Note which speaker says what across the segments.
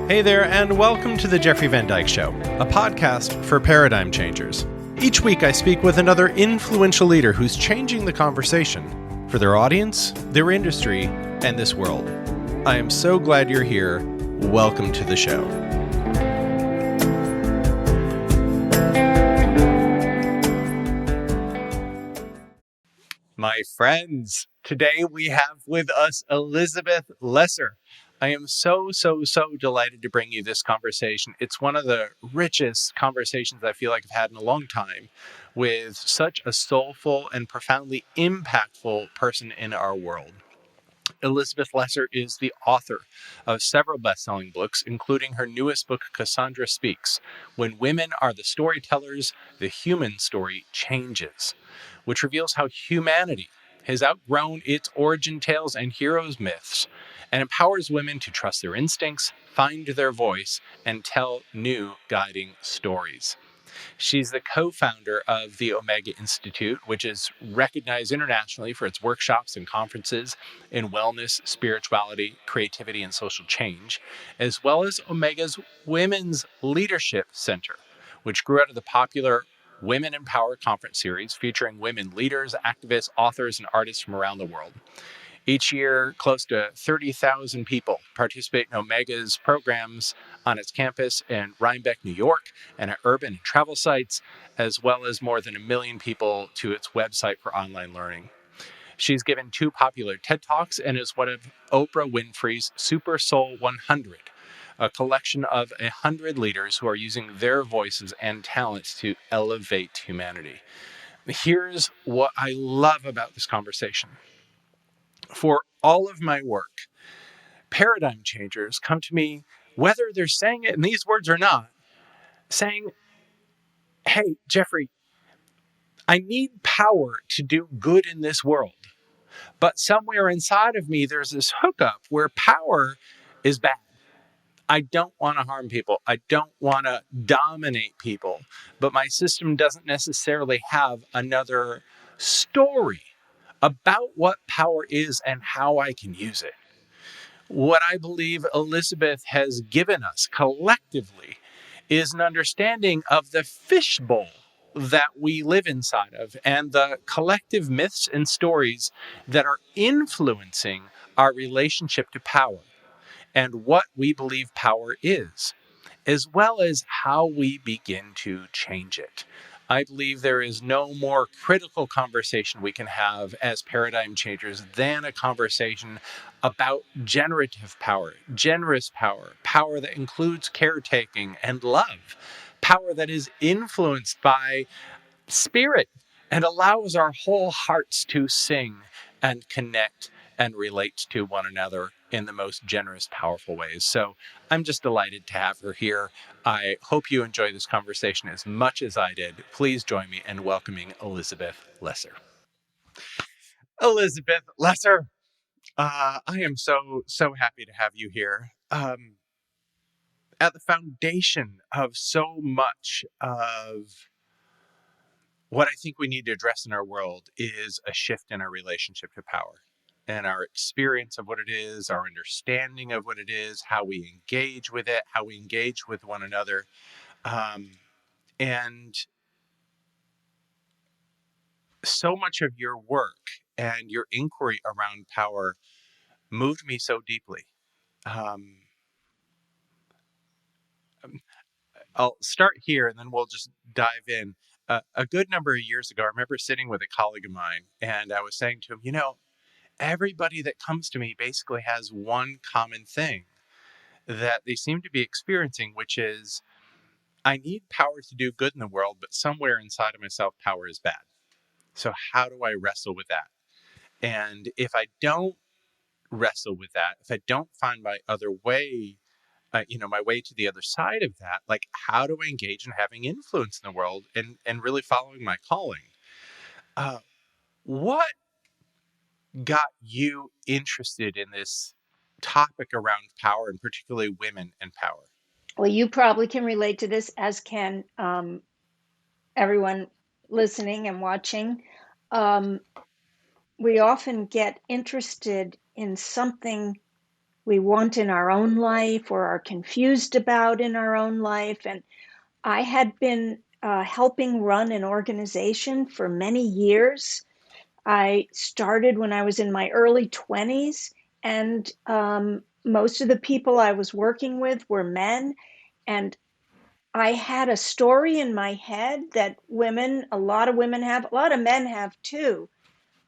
Speaker 1: Hey there, and welcome to the Jeffrey Van Dyke Show, a podcast for paradigm changers. Each week I speak with another influential leader who's changing the conversation for their audience, their industry, and this world. I am so glad you're here. Welcome to the show. My friends, today we have with us Elizabeth Lesser. I am so delighted to bring you this conversation. It's one of the richest conversations I feel like I've had in a long time with such a soulful and profoundly impactful person in our world. Elizabeth Lesser is the author of several best-selling books, including her newest book, Cassandra Speaks, When Women Are the Storytellers, the Human Story Changes, which reveals how humanity has outgrown its origin tales and heroes myths and empowers women to trust their instincts, find their voice, and tell new guiding stories. She's the co-founder of the Omega Institute, which is recognized internationally for its workshops and conferences in wellness, spirituality, creativity, and social change, as well as Omega's Women's Leadership Center, which grew out of the popular Women in Power conference series featuring women leaders, activists, authors, and artists from around the world. Each year, close to 30,000 people participate in Omega's programs on its campus in Rhinebeck, New York, and at urban and travel sites, as well as more than 1 million people to its website for online learning. She's given 2 popular TED Talks and is one of Oprah Winfrey's Super Soul 100, a collection of 100 leaders who are using their voices and talents to elevate humanity. Here's what I love about this conversation. For all of my work, paradigm changers come to me, whether they're saying it in these words or not, saying, hey, Jeffrey, I need power to do good in this world. But somewhere inside of me, there's this hookup where power is bad. I don't want to harm people. I don't want to dominate people. But my system doesn't necessarily have another story about what power is and how I can use it. What I believe Elizabeth has given us collectively is an understanding of the fishbowl that we live inside of and the collective myths and stories that are influencing our relationship to power and what we believe power is, as well as how we begin to change it. I believe there is no more critical conversation we can have as paradigm changers than a conversation about generative power, generous power, power that includes caretaking and love, power that is influenced by spirit and allows our whole hearts to sing and connect and relate to one another in the most generous, powerful ways. So I'm just delighted to have her here. I hope you enjoy this conversation as much as I did. Please join me in welcoming Elizabeth Lesser. Elizabeth Lesser, I am so happy to have you here. At the foundation of so much of what I think we need to address in our world is a shift in our relationship to power and our experience of what it is, our understanding of what it is, how we engage with it, how we engage with one another. And so much of your work and your inquiry around power moved me so deeply. Um, I'll start here and then we'll just dive in. A good number of years ago, I remember sitting with a colleague of mine and I was saying to him, everybody that comes to me basically has one common thing that they seem to be experiencing, which is I need power to do good in the world, but somewhere inside of myself, power is bad. So how do I wrestle with that? And if I don't wrestle with that, if I don't find my other way, my way to the other side of that, like how do I engage in having influence in the world and really following my calling? What got you interested in this topic around power and particularly women and power?
Speaker 2: Well, you probably can relate to this, as can everyone listening and watching. We often get interested in something we want in our own life or are confused about in our own life. And I had been helping run an organization for many years. I started when I was in my early 20s, and most of the people I was working with were men. And I had a story in my head that women, a lot of women have, a lot of men have too,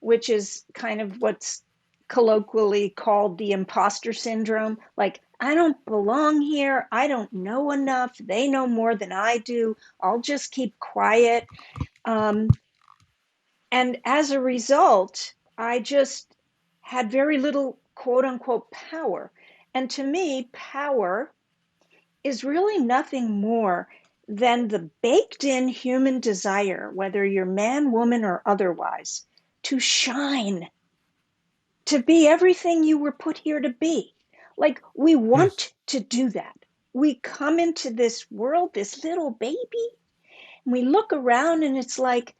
Speaker 2: which is kind of what's colloquially called the imposter syndrome. Like, I don't belong here. I don't know enough. They know more than I do. I'll just keep quiet. Um, and as a result, I just had very little quote unquote power. And to me, power is really nothing more than the baked in human desire, whether you're man, woman, or otherwise, to shine, to be everything you were put here to be. Like, we
Speaker 1: Hmm.
Speaker 2: want to do that. We come into this world, this little baby, and we look around and it's like,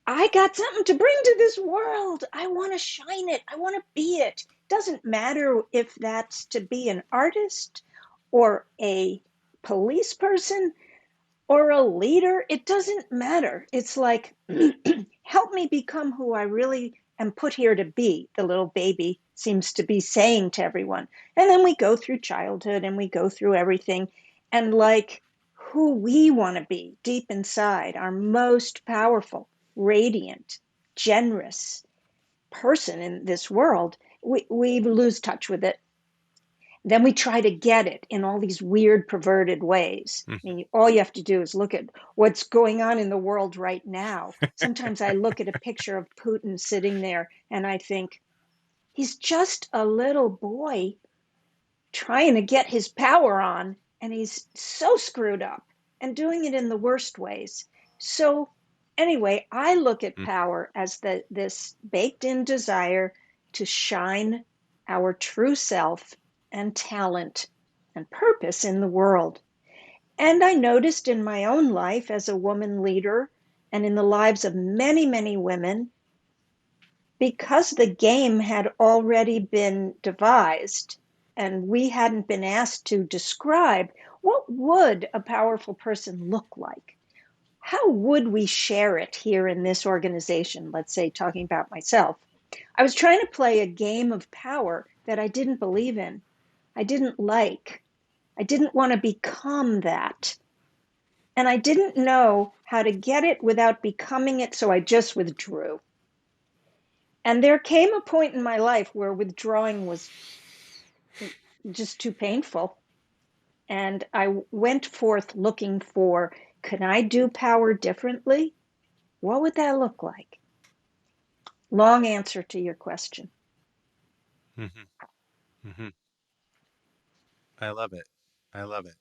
Speaker 2: I got something to bring to this world. I want to shine it. I want to be it. Doesn't matter if that's to be an artist or a police person or a leader, it doesn't matter. It's like, help me become who I really am put here to be, the little baby seems to be saying to everyone. And then we go through childhood and we go through everything. And like who we want to be deep inside, our most powerful, radiant, generous person in this world, we lose touch with it. Then we try to get it in all these weird, perverted ways. I mean, all you have to do is look at what's going on in the world right now. Sometimes I look at a picture of Putin sitting there and I think, he's just a little boy trying to get his power on, and he's so screwed up and doing it in the worst ways. So, anyway, I look at power as this baked in desire to shine our true self and talent and purpose in the world. And I noticed in my own life as a woman leader and in the lives of many, many women, because the game had already been devised and we hadn't been asked to describe what would a powerful person look like, how would we share it here in this organization, let's say talking about myself. I was trying to play a game of power that I didn't believe in, I didn't like, I didn't want to become that, and I didn't know how to get it without becoming it, so I just withdrew. And there came a point in my life where withdrawing was just too painful. And I went forth looking for, can I do power differently? What would that look like? Long answer to your question.
Speaker 1: Hmm. Hmm. I love it. I love it.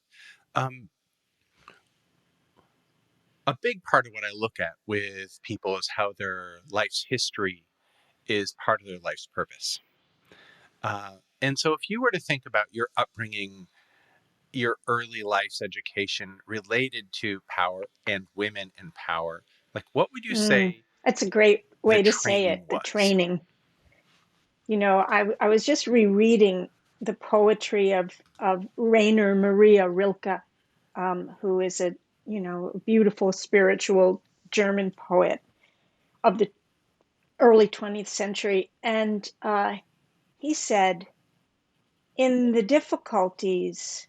Speaker 1: Um, a big part of what I look at with people is how their life's history is part of their life's purpose. And so, if you were to think about your upbringing, your early life's education related to power and women in power, like what would you
Speaker 2: Mm,
Speaker 1: say
Speaker 2: that's a great
Speaker 1: the
Speaker 2: way to say it,
Speaker 1: training
Speaker 2: the
Speaker 1: was?
Speaker 2: training. You know, I was just rereading the poetry of Rainer Maria Rilke, who is a, beautiful spiritual German poet of the early 20th century. And he said, in the difficulties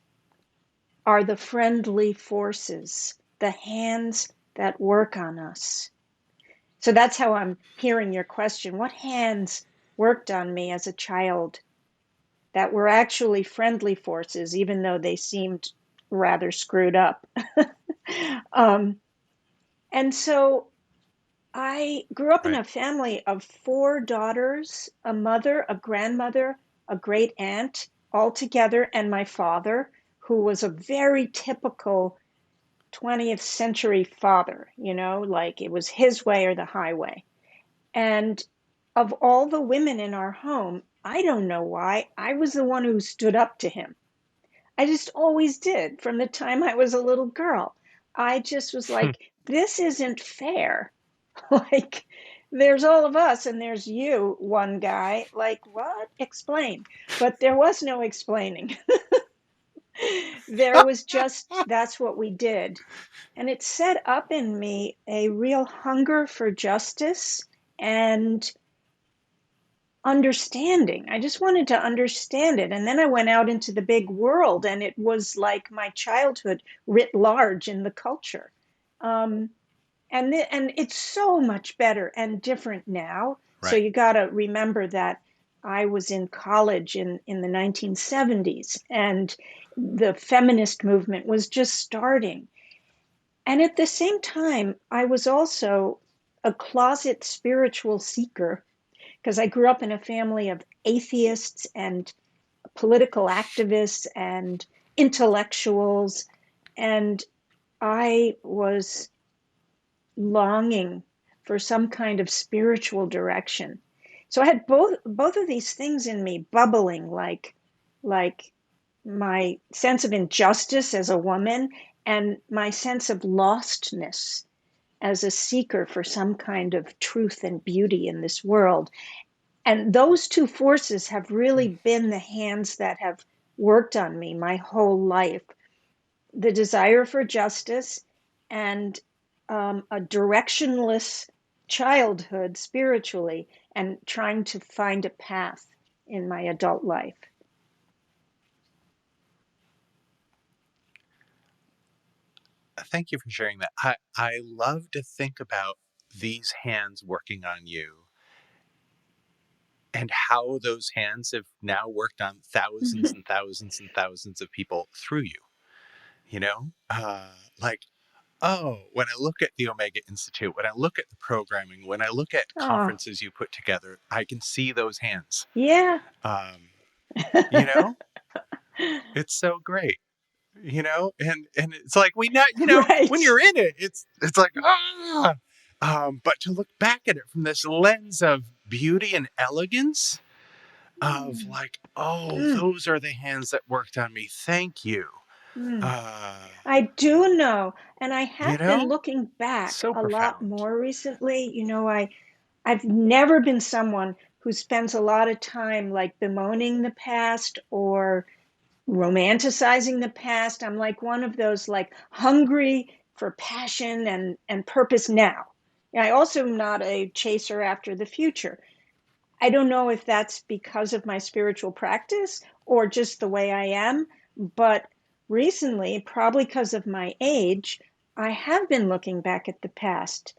Speaker 2: are the friendly forces, the hands that work on us. So that's how I'm hearing your question. What hands worked on me as a child that were actually friendly forces, even though they seemed rather screwed up? um, and so I grew up in
Speaker 1: Right.
Speaker 2: a family of four daughters, a mother, a grandmother, a great aunt, all together, and my father, who was a very typical 20th century father, like it was his way or the highway. And of all the women in our home, I don't know why, I was the one who stood up to him. I just always did from the time I was a little girl. I just was like, this isn't fair. Like, there's all of us and there's you, one guy. Like, what? Explain. But there was no explaining. There was just, that's what we did. And it set up in me a real hunger for justice and understanding. I just wanted to understand it. And then I went out into the big world, and it was like my childhood writ large in the culture. Um, and it's so much better and different now. So
Speaker 1: Right.
Speaker 2: you got to remember that I was in college in the 1970s, and the feminist movement was just starting. And at the same time, I was also a closet spiritual seeker because I grew up in a family of atheists and political activists and intellectuals. And I was longing for some kind of spiritual direction. So I had both of these things in me bubbling, like my sense of injustice as a woman and my sense of lostness as a seeker for some kind of truth and beauty in this world. And those two forces have really been the hands that have worked on me my whole life. The desire for justice and a directionless childhood spiritually, and trying to find a path in my adult life.
Speaker 1: Thank you for sharing that. I love to think about these hands working on you and how those hands have now worked on thousands and thousands and thousands of people through you. You know, like, oh, when I look at the Omega Institute, when I look at the programming, when I look at
Speaker 2: Oh,
Speaker 1: conferences you put together, I can see those hands.
Speaker 2: yeah.
Speaker 1: Um, you know, it's so great. And it's like we not, when
Speaker 2: Right.
Speaker 1: you're in it, it's like but to look back at it from this lens of beauty and elegance, of
Speaker 2: Mm,
Speaker 1: like, oh,
Speaker 2: mm,
Speaker 1: those are the hands that worked on me. Thank you.
Speaker 2: mm.
Speaker 1: Uh,
Speaker 2: I do know, and I
Speaker 1: you
Speaker 2: have been
Speaker 1: know,
Speaker 2: looking back
Speaker 1: so
Speaker 2: a lot
Speaker 1: profound.
Speaker 2: more recently. I've never been someone who spends a lot of time like bemoaning the past or romanticizing the past. I'm like one of those like hungry for passion and purpose now. And I also am not a chaser after the future. I don't know if that's because of my spiritual practice or just the way I am, but recently, probably because of my age, I have been looking back at the past.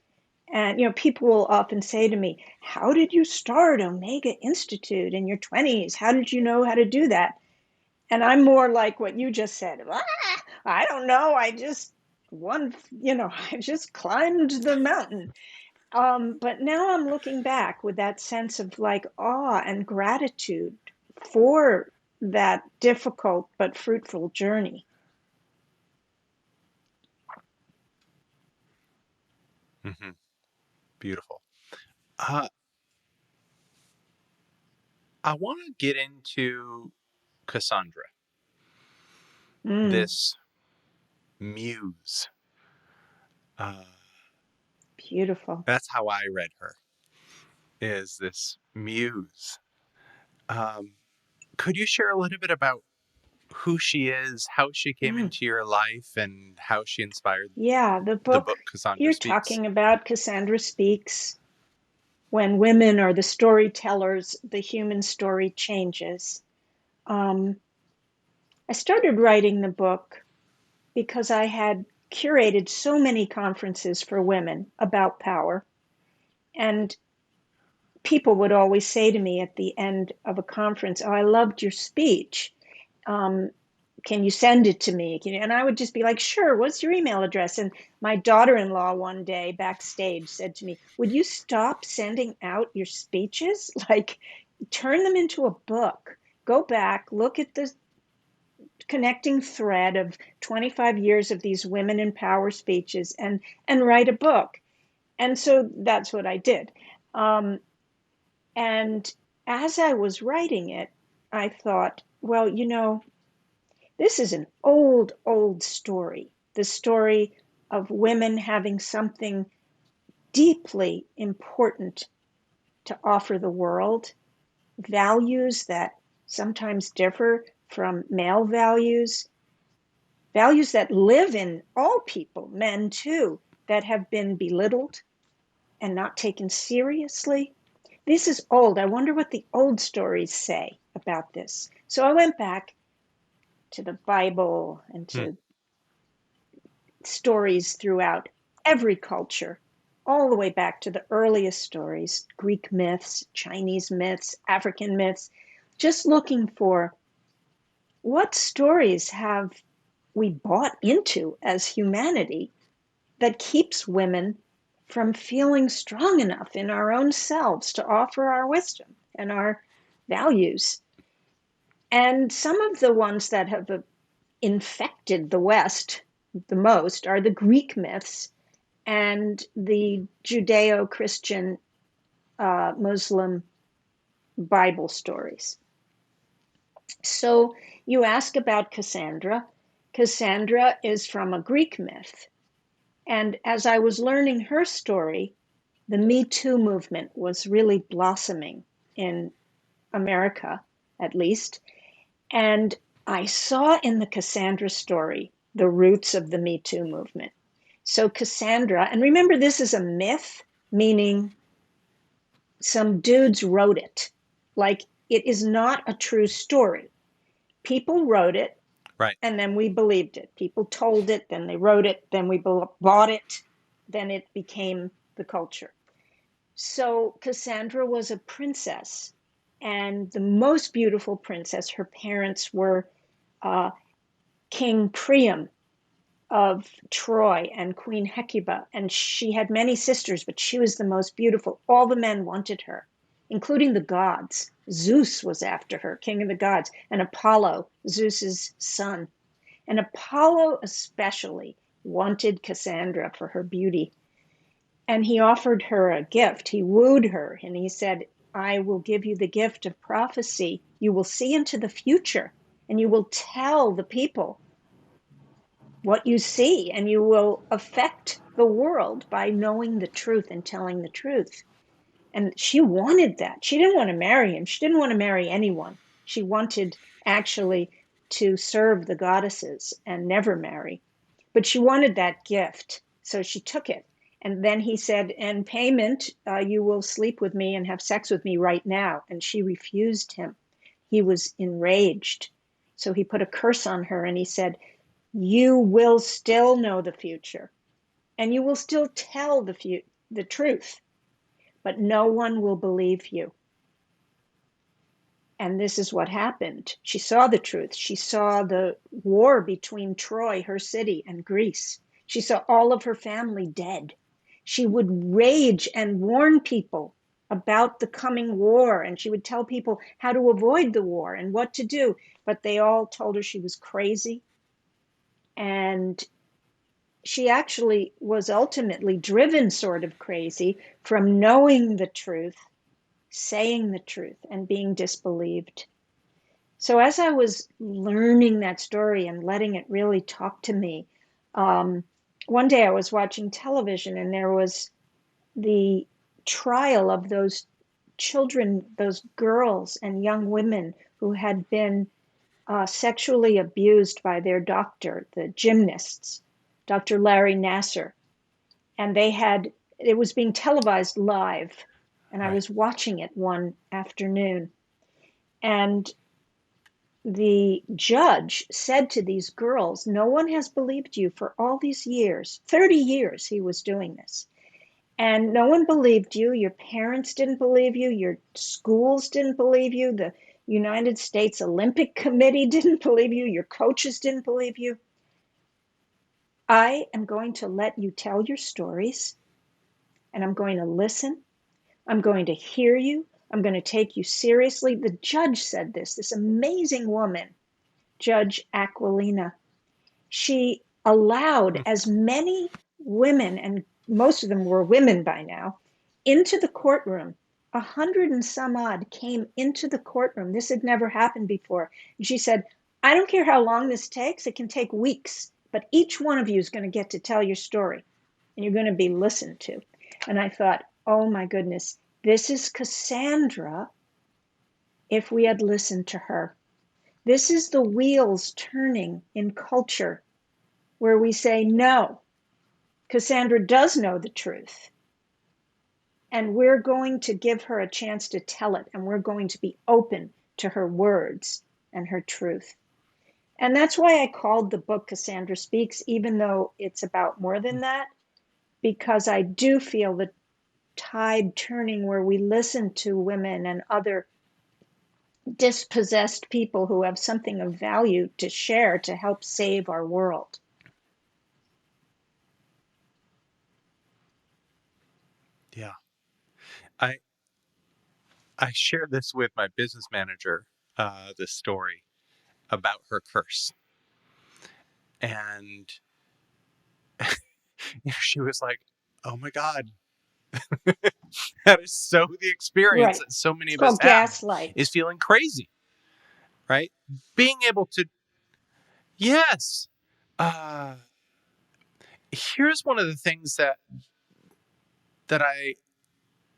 Speaker 2: And people will often say to me, "How did you start Omega Institute in your 20s? How did you know how to do that?" And I'm more like what you just said. I don't know. I just one, I just climbed the mountain. But now I'm looking back with that sense of like awe and gratitude for that difficult but fruitful journey.
Speaker 1: Hmm. Beautiful. Uh, I want to get into Cassandra,
Speaker 2: Mm,
Speaker 1: this muse. Uh,
Speaker 2: beautiful.
Speaker 1: that's how I read her. Is this muse? Um, could you share a little bit about who she is, how she came
Speaker 2: Mm.
Speaker 1: into your life, and how she inspired
Speaker 2: Yeah, the
Speaker 1: the
Speaker 2: book
Speaker 1: book Cassandra
Speaker 2: you're
Speaker 1: Speaks?
Speaker 2: talking about, Cassandra Speaks, when women are the storytellers, the human story changes. Um, I started writing the book because I had curated so many conferences for women about power. And people would always say to me at the end of a conference, "Oh, I loved your speech. Um, can you send it to me?" And I would just be like, "Sure, what's your email address?" And my daughter in law one day backstage said to me, "Would you stop sending out your speeches? Like, turn them into a book. Go back, look at the connecting thread of 25 years of these women in power speeches and write a book." And so that's what I did. Um, and as I was writing it, I thought, well, this is an old story. The story of women having something deeply important to offer the world, values that sometimes differ from male values, values that live in all people, men too, that have been belittled and not taken seriously. This is old. I wonder what the old stories say about this. So I went back to the Bible and
Speaker 1: Hmm.
Speaker 2: to stories throughout every culture, all the way back to the earliest stories, Greek myths, Chinese myths, African myths, just looking for what stories have we bought into as humanity that keeps women from feeling strong enough in our own selves to offer our wisdom and our values. And some of the ones that have infected the West the most are the Greek myths and the Judeo Christian Muslim Bible stories. So you ask about Cassandra. Cassandra is from a Greek myth. And as I was learning her story, the Me Too movement was really blossoming in America, at least. And I saw in the Cassandra story the roots of the Me Too movement. So, Cassandra, and remember, this is a myth, meaning some dudes wrote it. Like, it is not a true story. People wrote it,
Speaker 1: Right.
Speaker 2: and then we believed it. People told it, then they wrote it, then we bought it, then it became the culture. So Cassandra was a princess, and the most beautiful princess. Her parents were uh, King Priam of Troy and Queen Hecuba, and she had many sisters, but she was the most beautiful. All the men wanted her, including the gods. Zeus was after her, king of the gods, and Apollo, Zeus's son. And Apollo especially wanted Cassandra for her beauty. And he offered her a gift. He wooed her and he said, I will give you the gift of prophecy. You will see into the future and you will tell the people what you see and you will affect the world by knowing the truth and telling the truth. And she wanted that. She didn't want to marry him. She didn't want to marry anyone. She wanted actually to serve the goddesses and never marry. But she wanted that gift. So she took it. And then he said, in payment, you will sleep with me and have sex with me right now. And she refused him. He was enraged. So he put a curse on her and he said, you will still know the future and you will still tell the truth, but no one will believe you. And this is what happened. She saw the truth. She saw the war between Troy, her city, and Greece. She saw all of her family dead. She would rage and warn people about the coming war, and she would tell people how to avoid the war and what to do. But they all told her she was crazy. And she actually was ultimately driven sort of crazy from knowing the truth, saying the truth, and being disbelieved. So as I was learning that story and letting it really talk to me, um, one day I was watching television and there was the trial of those children, those girls and young women who had been sexually abused by their doctor, the gymnasts, Dr. Larry Nasser. And it was being televised live. And I
Speaker 1: Right.
Speaker 2: was watching it one afternoon. And the judge said to these girls, no one has believed you for all these years. 30 years he was doing this. And no one believed you. Your parents didn't believe you. Your schools didn't believe you. The United States Olympic Committee didn't believe you. Your coaches didn't believe you. I am going to let you tell your stories and I'm going to listen. I'm going to hear you. I'm going to take you seriously. The judge said this amazing woman, Judge Aquilina. She allowed
Speaker 1: Hmm.
Speaker 2: as many women, and most of them were women by now, into the courtroom. 100 and some odd came into the courtroom. This had never happened before. And she said, I don't care how long this takes. It can take weeks, but each one of you is going to get to tell your story and you're going to be listened to. And I thought, oh my goodness, this is Cassandra if we had listened to her. This is the wheels turning in culture where we say, no, Cassandra does know the truth. And we're going to give her a chance to tell it. And we're going to be open to her words and her truth. And that's why I called the book Cassandra Speaks, even though it's about more than that, because I do feel the tide turning where we listen to women and other dispossessed people who have something of value to share to help save our world.
Speaker 1: Yeah. I I shared this with my business manager, this story about her curse. And she was like, oh my God, that is so the experience
Speaker 2: Right.
Speaker 1: that so many
Speaker 2: It's
Speaker 1: of us
Speaker 2: called
Speaker 1: have,
Speaker 2: gaslight.
Speaker 1: is feeling crazy, right? Being able to, yes. Uh, Here's one of the things that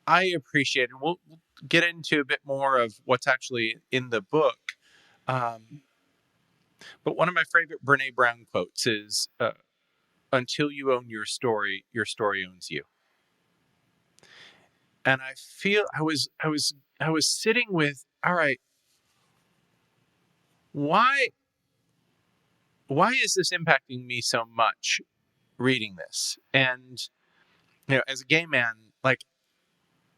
Speaker 1: I appreciate, and we'll get into a bit more of what's actually in the book. Um, but one of my favorite Brene Brown quotes is, "Until you own your story owns you." And I feel I was sitting with, all right, why why is this impacting me so much reading this? And as a gay man, like,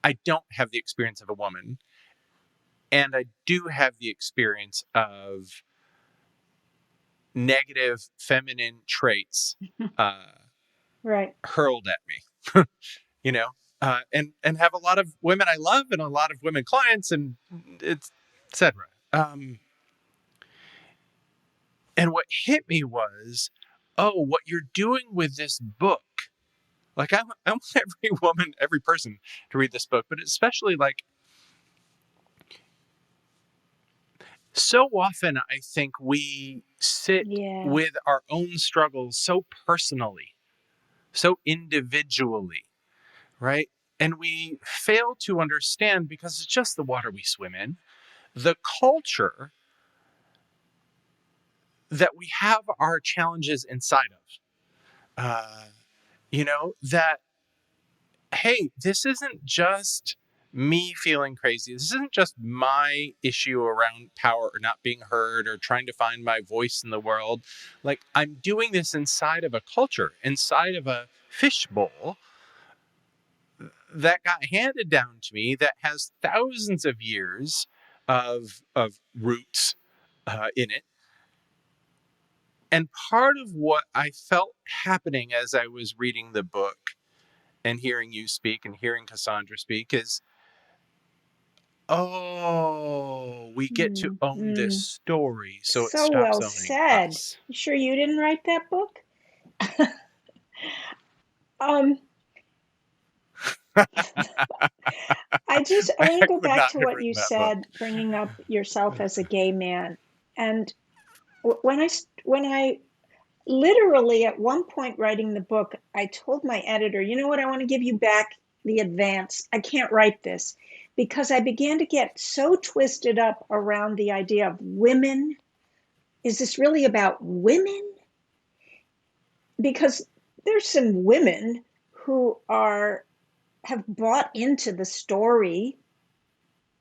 Speaker 1: I don't have the experience of a woman, and I do have the experience of negative feminine traits uh,
Speaker 2: Right.
Speaker 1: hurled at me, you know, and have a lot of women I love and a lot of women clients and it's etc. And what hit me was, oh, what you're doing with this book. Like I want every woman, every person to read this book, but especially like so often I think we sit
Speaker 2: Yeah.
Speaker 1: with our own struggles so personally, so individually, right? And we fail to understand, because it's just the water we swim in, the culture that we have our challenges inside of. That, hey, this isn't just me feeling crazy. This isn't just my issue around power or not being heard or trying to find my voice in the world. Like, I'm doing this inside of a culture, inside of a fishbowl that got handed down to me that has thousands of years of roots in it. And part of what I felt happening as I was reading the book and hearing you speak and hearing Cassandra speak is, oh, we get to own this
Speaker 2: Mm.
Speaker 1: story so it
Speaker 2: So
Speaker 1: stops
Speaker 2: well
Speaker 1: owning
Speaker 2: said.
Speaker 1: us.
Speaker 2: You sure you didn't write that book? um, I want to
Speaker 1: I
Speaker 2: go
Speaker 1: would
Speaker 2: back
Speaker 1: not
Speaker 2: to
Speaker 1: have
Speaker 2: what you
Speaker 1: written that book.
Speaker 2: said, bringing up yourself as a gay man. And when I literally at one point writing the book, I told my editor, you know what, I want to give you back the advance. I can't write this because I began to get so twisted up around the idea of women. Is this really about women? Because there's some women who are have bought into the story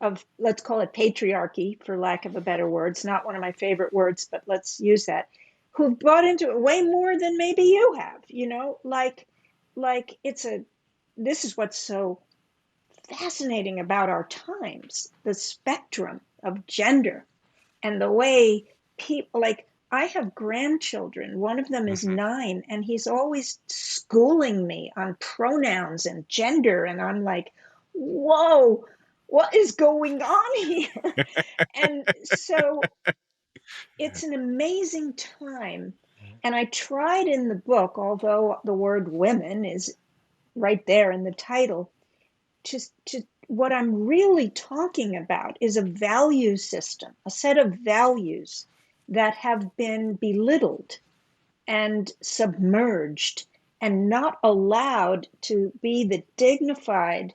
Speaker 2: of, let's call it patriarchy for lack of a better word. It's not one of my favorite words, but let's use that. Who've bought into it way more than maybe you have, like it's a this is what's so fascinating about our times, the spectrum of gender and the way people, like, I have grandchildren. One of them is
Speaker 1: Mm-hmm.
Speaker 2: 9, and he's always schooling me on pronouns and gender. And I'm like, whoa, what is going on here? And so it's an amazing time. And I tried in the book, although the word women is right there in the title, to what I'm really talking about is a value system, a set of values that have been belittled and submerged and not allowed to be the dignified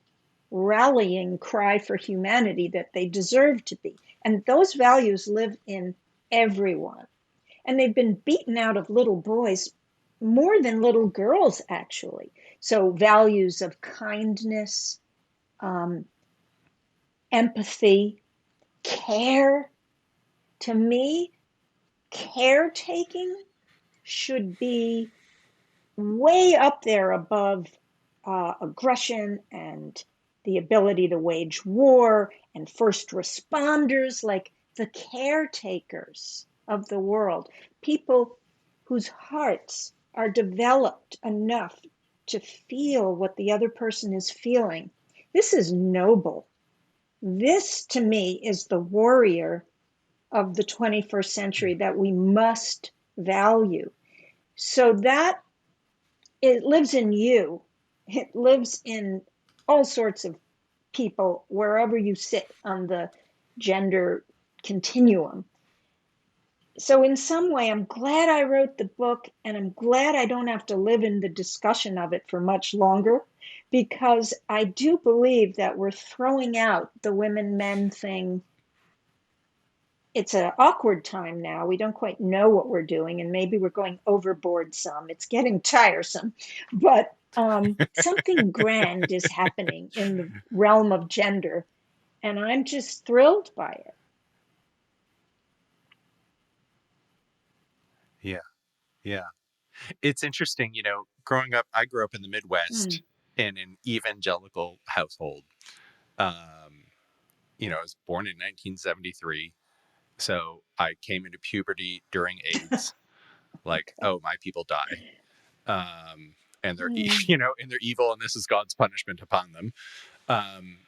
Speaker 2: rallying cry for humanity that they deserve to be. And those values live in everyone. And they've been beaten out of little boys more than little girls, actually. So, values of kindness, um, empathy, care. To me, caretaking should be way up there above aggression and the ability to wage war and first responders, like the caretakers of the world, people whose hearts are developed enough to feel what the other person is feeling. This is noble. This, to me, is the warrior of the 21st century that we must value. So that it lives in you. It lives in all sorts of people, wherever you sit on the gender continuum. So, in some way, I'm glad I wrote the book, and I'm glad I don't have to live in the discussion of it for much longer, because I do believe that we're throwing out the women men thing. It's an awkward time now. We don't quite know what we're doing, and maybe we're going overboard some. It's getting tiresome, but something grand is happening in the realm of gender, and I'm just thrilled by it.
Speaker 1: Yeah. Yeah. It's interesting, growing up, I grew up in the
Speaker 2: Mm,
Speaker 1: Midwest in an evangelical household. Um, I was born in 1973. So I came into puberty during AIDS. Like,
Speaker 2: okay.
Speaker 1: oh, my people die. Um, and they're,
Speaker 2: Mm,
Speaker 1: and they're evil, and this is God's punishment upon them. Um,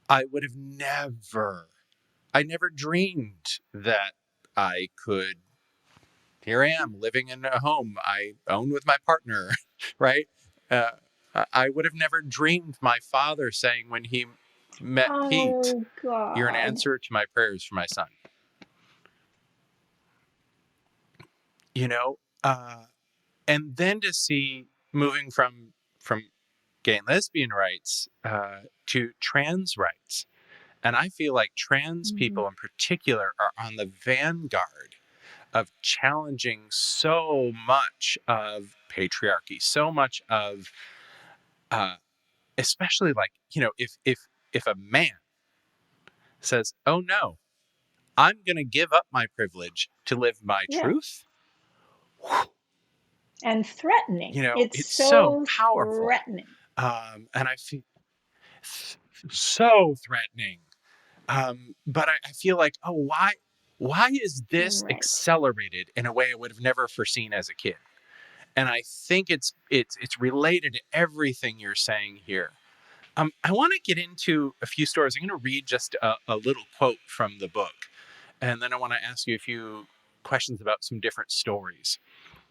Speaker 1: I would have I never dreamed that I could. Here I am living in a home I own with my partner, right? Uh, I would have never dreamed my father saying when he met Pete,
Speaker 2: oh,
Speaker 1: "You're an
Speaker 2: God.
Speaker 1: answer to my prayers for my son." You know, uh, and then to see moving from gay and lesbian rights to trans rights, and I feel like trans
Speaker 2: Mhm.
Speaker 1: people in particular are on the vanguard of challenging so much of patriarchy, so much of uh, especially like if a man says, "Oh no, I'm going to give up my privilege to live my
Speaker 2: Yeah.
Speaker 1: truth,"
Speaker 2: And threatening. It's
Speaker 1: it's so
Speaker 2: so
Speaker 1: powerful,
Speaker 2: threatening.
Speaker 1: and I feel so threatening. But I feel like, oh, why is this
Speaker 2: Right.
Speaker 1: accelerated in a way I would have never foreseen as a kid? And I think it's related to everything you're saying here. I want to get into a few stories. I'm going to read just a little quote from the book, and then I want to ask you a few questions about some different stories.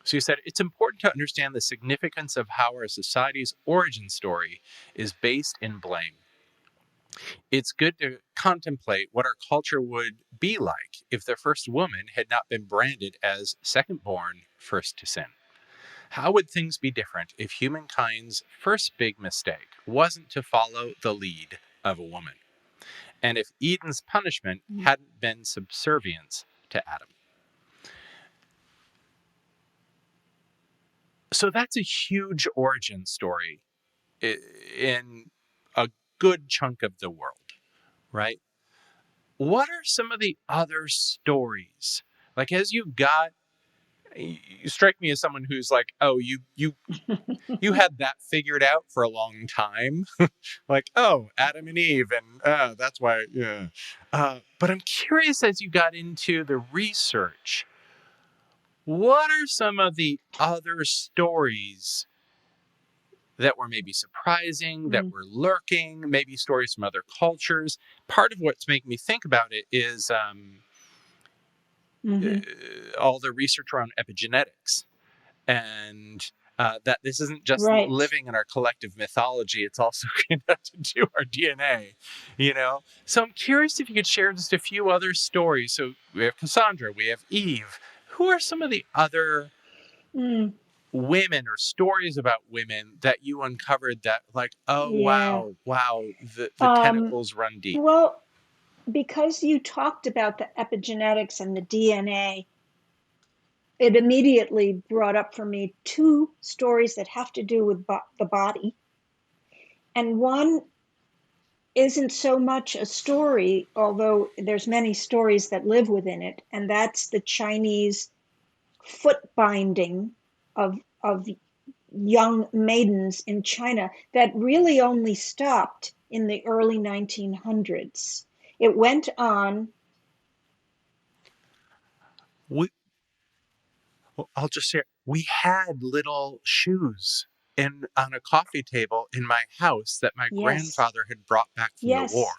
Speaker 1: So you said it's important to understand the significance of how our society's origin story is based in blame. It's good to contemplate what our culture would be like if the first woman had not been branded as second born, first to sin. How would things be different if humankind's first big mistake wasn't to follow the lead of a woman? And if Eden's punishment
Speaker 2: Mm,
Speaker 1: hadn't been subservience to Adam? So that's a huge origin story in a good chunk of the world, right? What are some of the other stories? Like, as you strike me as someone who's like, oh, you had that figured out for a long time. Like, oh, Adam and Eve, and that's why, yeah. But I'm curious, as you got into the research, what are some of the other stories that were maybe surprising, that
Speaker 2: mm,
Speaker 1: were lurking, maybe stories from other cultures? Part of what's making me think about it is
Speaker 2: mhm.
Speaker 1: all the research around epigenetics, and that this isn't just
Speaker 2: Right.
Speaker 1: living in our collective mythology, it's also connected to our DNA. So I'm curious if you could share just a few other stories. So we have Cassandra, we have Eve. who are some of the other
Speaker 2: Mm,
Speaker 1: women or stories about women that you uncovered that, like, oh,
Speaker 2: yeah.
Speaker 1: wow, the
Speaker 2: Um,
Speaker 1: tentacles run deep?
Speaker 2: well, because you talked about the epigenetics and the DNA, it immediately brought up for me two stories that have to do with the body. And one isn't so much a story, although there's many stories that live within it, and that's the Chinese foot binding of young maidens in China that really only stopped in the early 1900s. It went on.
Speaker 1: We, well, I'll just share. We had little shoes on a coffee table in my house that my
Speaker 2: Yes,
Speaker 1: grandfather had brought back from the war.
Speaker 2: yes,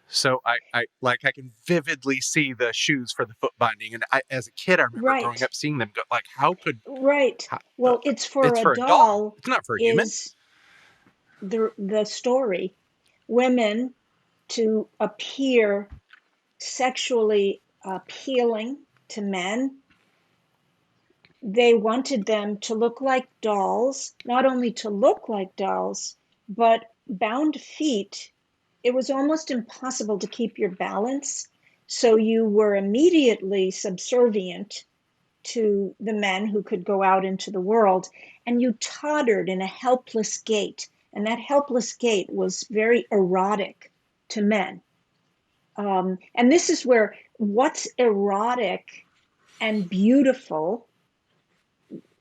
Speaker 1: So I can vividly see the shoes for the foot binding, and as a kid, I remember growing
Speaker 2: right,
Speaker 1: up seeing them. Go, like, how could
Speaker 2: right.
Speaker 1: how,
Speaker 2: Well, it's for
Speaker 1: it's
Speaker 2: a
Speaker 1: for a doll?
Speaker 2: doll,
Speaker 1: It's not for a human.
Speaker 2: is the story. Women to appear sexually appealing to men. They wanted them to look like dolls, not only to look like dolls, but bound feet. It was almost impossible to keep your balance. So you were immediately subservient to the men who could go out into the world, and you tottered in a helpless gait. And that helpless gait was very erotic to men. And this is where what's erotic and beautiful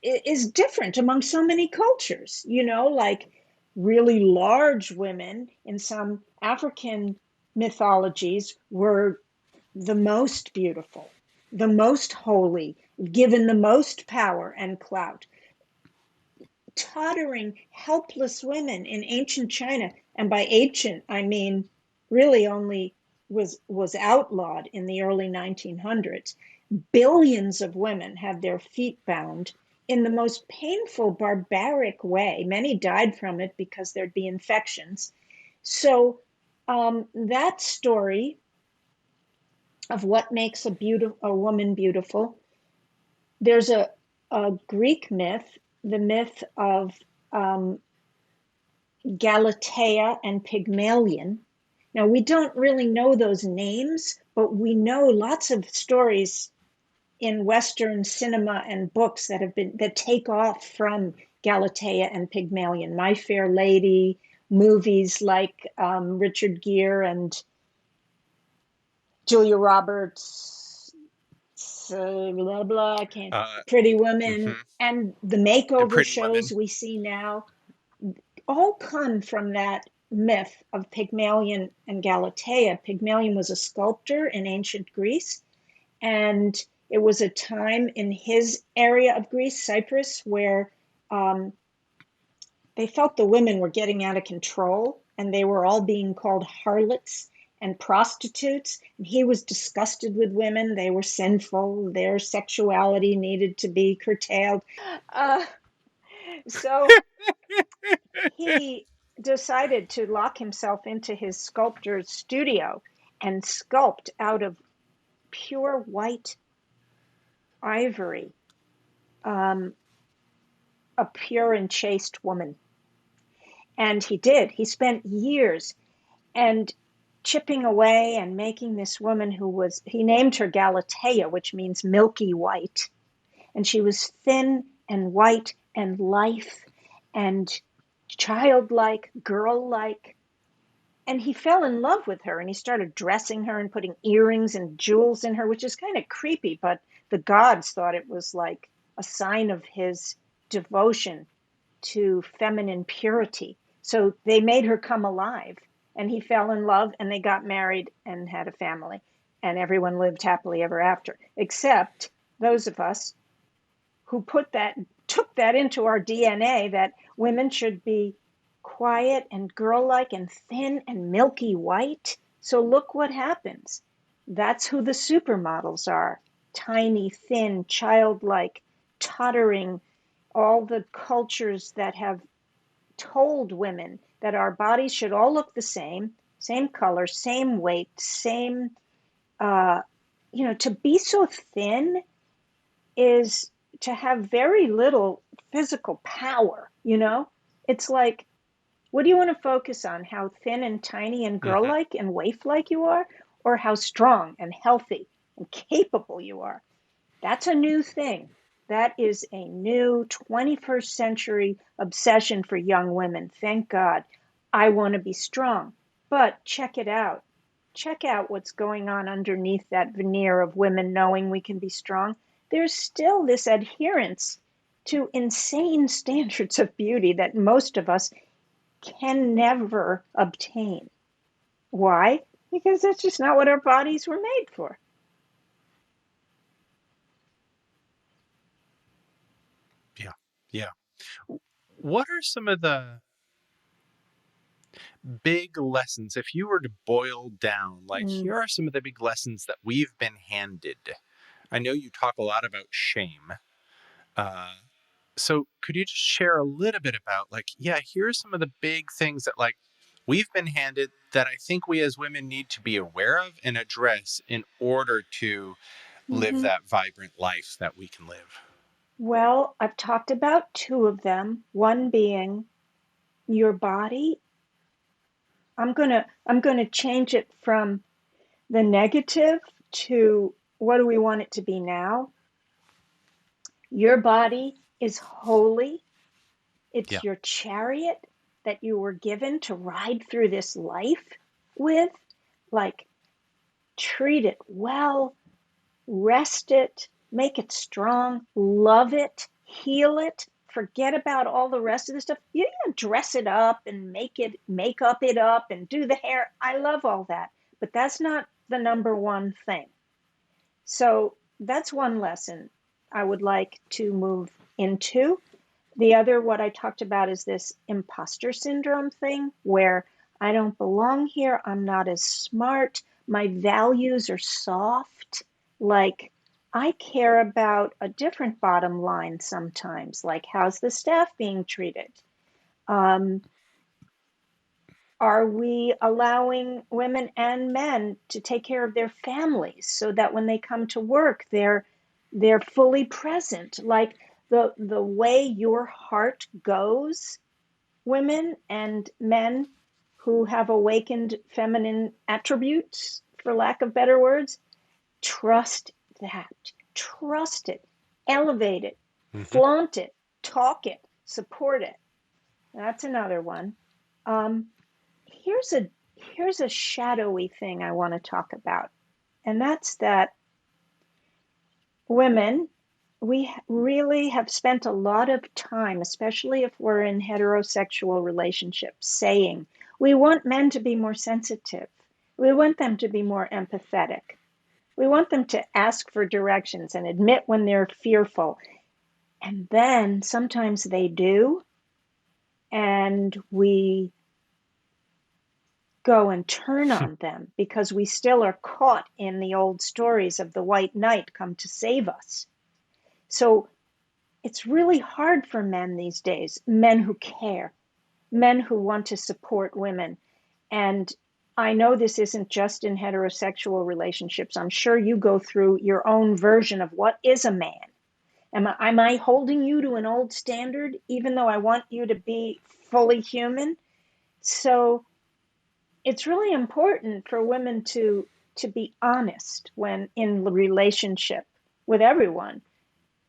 Speaker 2: is different among so many cultures, like really large women in some African mythologies were the most beautiful, the most holy, given the most power and clout. Tottering, helpless women in ancient China, and by ancient I mean really only was outlawed in the early 1900s. Billions of women had their feet bound in the most painful, barbaric way. Many died from it because there'd be infections. So that story of what makes a woman beautiful. There's a Greek myth, the myth of um, Galatea and Pygmalion. Now, we don't really know those names, but we know lots of stories in Western cinema and books that take off from Galatea and Pygmalion. My Fair Lady, movies like Richard Gere and Julia Roberts, blah blah. I can't.
Speaker 1: Uh,
Speaker 2: Pretty Women
Speaker 1: mm-hmm.
Speaker 2: and the
Speaker 1: And
Speaker 2: makeover
Speaker 1: Pretty
Speaker 2: shows
Speaker 1: Women.
Speaker 2: we see now all come from that myth of Pygmalion and Galatea. Pygmalion was a sculptor in ancient Greece, and it was a time in his area of Greece, Cyprus, where um, they felt the women were getting out of control and they were all being called harlots and prostitutes. And he was disgusted with women. They were sinful. Their sexuality needed to be curtailed. Uh, so he decided to lock himself into his sculptor's studio and sculpt out of pure white ivory um, a pure and chaste woman. And he did. He spent years and chipping away and making this woman he named her Galatea, which means milky white. And she was thin and white and lithe and childlike, girl like. And he fell in love with her and he started dressing her and putting earrings and jewels in her, which is kind of creepy, but the gods thought it was like a sign of his devotion to feminine purity. So they made her come alive and he fell in love and they got married and had a family and everyone lived happily ever after, except those of us who took that into our DNA that women should be quiet and girl like and thin and milky white. So look what happens. That's who the supermodels are: tiny, thin, childlike, tottering. All the cultures that have told women that our bodies should all look the same color, same weight, same, to be so thin is to have very little physical power, you know? It's like, what do you want to focus on? How thin and tiny and girl
Speaker 1: Hmm.
Speaker 2: like and waif like you are? Or how strong and healthy and capable you are? That's a new thing. That is a new 21st century obsession for young women. Thank God. I want to be strong. But check it out. Check out what's going on underneath that veneer of women knowing we can be strong. There's still this adherence to insane standards of beauty that most of us can never obtain. Why? Because that's just not what our bodies were made for.
Speaker 1: Yeah. Yeah. What are some of the big lessons, if you were to boil down, like,
Speaker 2: Mm,
Speaker 1: here are some of the big lessons that we've been handed? I know you talk a lot about shame. Uh, so could you just share a little bit about, like, yeah, here's some of the big things that, like, we've been handed that I think we as women need to be aware of and address in order to live
Speaker 2: mhm.
Speaker 1: that vibrant life that we can live?
Speaker 2: Well, I've talked about two of them. One being your body. I'm gonna change it from the negative to what do we want it to be now? Your body is holy.
Speaker 1: Yeah.
Speaker 2: It's your chariot that you were given to ride through this life with. Like, treat it well, rest it, make it strong, love it, heal it. Forget about all the rest of the stuff. You can dress it up and make up it up and do the hair. I love all that, but that's not the number one thing. So that's one lesson I would like to move into. The other, what I talked about, is this imposter syndrome thing where I don't belong here. I'm not as smart. My values are soft. Like, I care about a different bottom line sometimes, like how's the staff being treated? Um, are we allowing women and men to take care of their families so that when they come to work, they're fully present? Like, the way your heart goes, women and men who have awakened feminine attributes, for lack of better words, trust that. Trust it, elevate it,
Speaker 1: Hmm.
Speaker 2: flaunt it, talk it, support it. That's another one. Um, here's a here's a shadowy thing I want to talk about, and that's that women, we really have spent a lot of time, especially if we're in heterosexual relationships, saying we want men to be more sensitive. We want them to be more empathetic. We want them to ask for directions and admit when they're fearful. And then sometimes they do, and we go and turn on them because we still are caught in the old stories of the white knight come to save us. So it's really hard for men these days, men who care, men who want to support women. And I know this isn't just in heterosexual relationships. I'm sure you go through your own version of what is a man. Am I holding you to an old standard, even though I want you to be fully human? So it's really important for women to be honest when in relationship with everyone,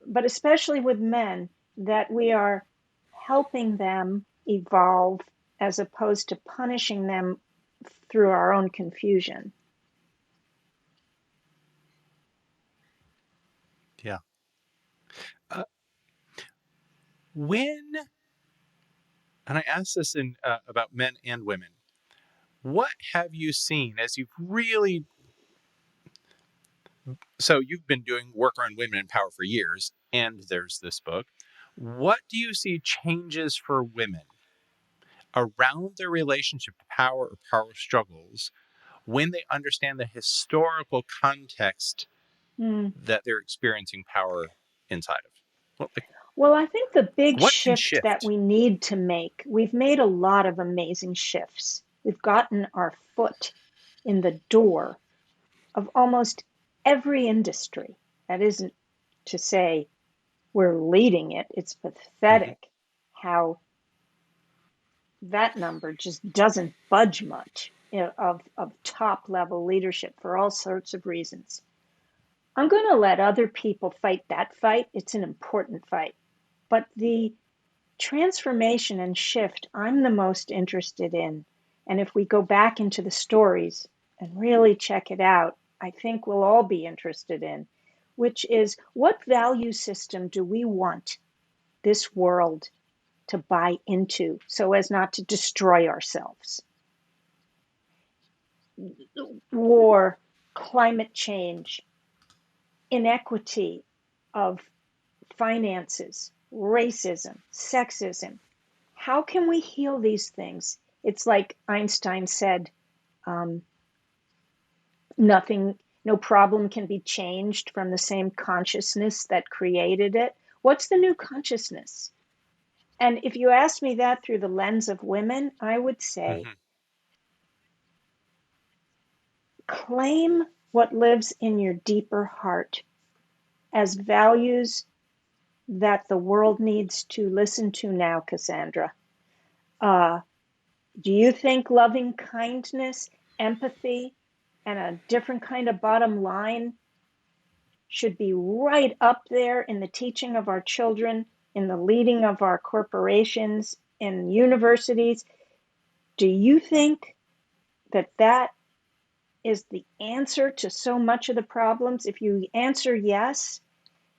Speaker 2: but especially with men, that we are helping them evolve as opposed to punishing them through our own confusion.
Speaker 1: Yeah. Uh, when, and I ask this in about men and women, what have you seen as you've really, so you've been doing work around women in power for years, and there's this book. What do you see changes for women around their relationship to power or power struggles when they understand the historical context
Speaker 2: Hmm.
Speaker 1: that they're experiencing power inside of? Like,
Speaker 2: Well, I think the big
Speaker 1: what can
Speaker 2: shift that
Speaker 1: shift?
Speaker 2: we need to make, we've made a lot of amazing shifts. We've gotten our foot in the door of almost every industry that isn't to say we're leading it. It's
Speaker 1: Mm-hmm.
Speaker 2: pathetic how that number just doesn't budge much, of top level leadership for all sorts of reasons. I'm going to let other people fight that fight. It's an important fight. But the transformation and shift I'm the most interested in, and if we go back into the stories and really check it out, I think we'll all be interested in, which is what value system do we want this world to buy into so as not to destroy ourselves? War, climate change, inequity of finances, racism, sexism. How can we heal these things? It's like Einstein said, um, nothing, no problem can be changed from the same consciousness that created it. What's the new consciousness? And if you ask me that through the lens of women, I would say
Speaker 1: Mm-hmm.
Speaker 2: claim what lives in your deeper heart as values that the world needs to listen to now, Cassandra. Uh, do you think loving kindness, empathy, and a different kind of bottom line should be right up there in the teaching of our children, in the leading of our corporations, in universities? Do you think that that is the answer to so much of the problems? If you answer yes,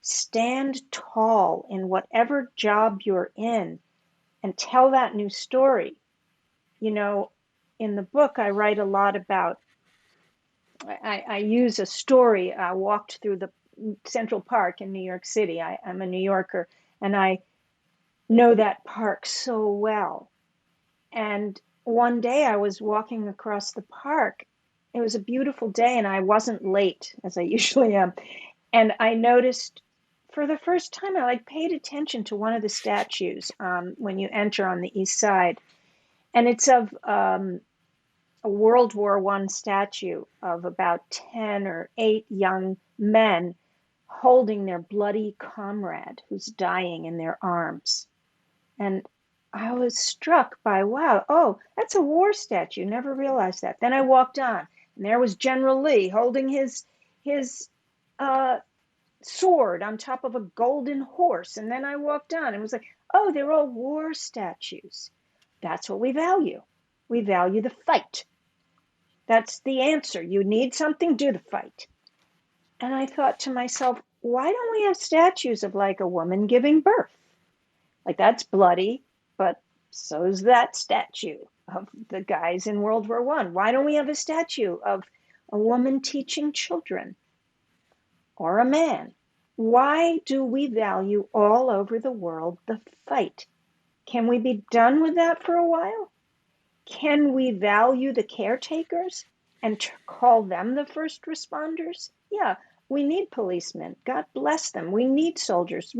Speaker 2: stand tall in whatever job you're in and tell that new story. You know, in the book, I write a lot about, I use a story. I walked through the Central Park in New York City. I'm a New Yorker, and I know that park so well. And one day I was walking across the park. It was a beautiful day, and I wasn't late, as I usually am. And I noticed for the first time, I like paid attention to one of the statues when you enter on the east side. And it's of a World War One statue of about 10 or 8 young men holding their bloody comrade who's dying in their arms. And I was struck by, wow, oh, that's a war statue. Never realized that. Then I walked on, and there was General Lee holding his uh, sword on top of a golden horse. And then I walked on, and it was like, oh, they're all war statues. That's what we value. We value the fight. That's the answer. You need something, do the fight. And I thought to myself, why don't we have statues of like a woman giving birth? Like that's bloody, but so's that statue of the guys in World War One. Why don't we have a statue of a woman teaching children or a man? Why do we value all over the world the fight? Can we be done with that for a while? Can we value the caretakers and call them the first responders? Yeah, we need policemen. God bless them. We need soldiers.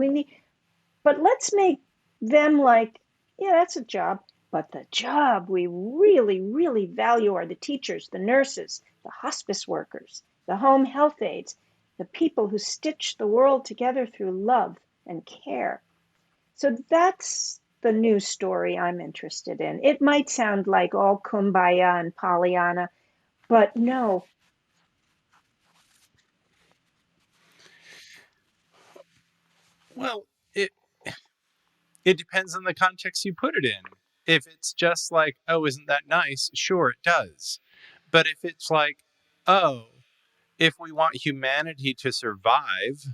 Speaker 2: But let's make them like, yeah, that's a job. But the job we really, really value are the teachers, the nurses, the hospice workers, the home health aides, the people who stitch the world together through love and care. So that's the new story I'm interested in. It might sound like all kumbaya and Pollyanna, but no.
Speaker 1: Well, it depends on the context you put it in. If it's just like, oh, isn't that nice? Sure, it does. But if it's like, oh, if we want humanity to survive,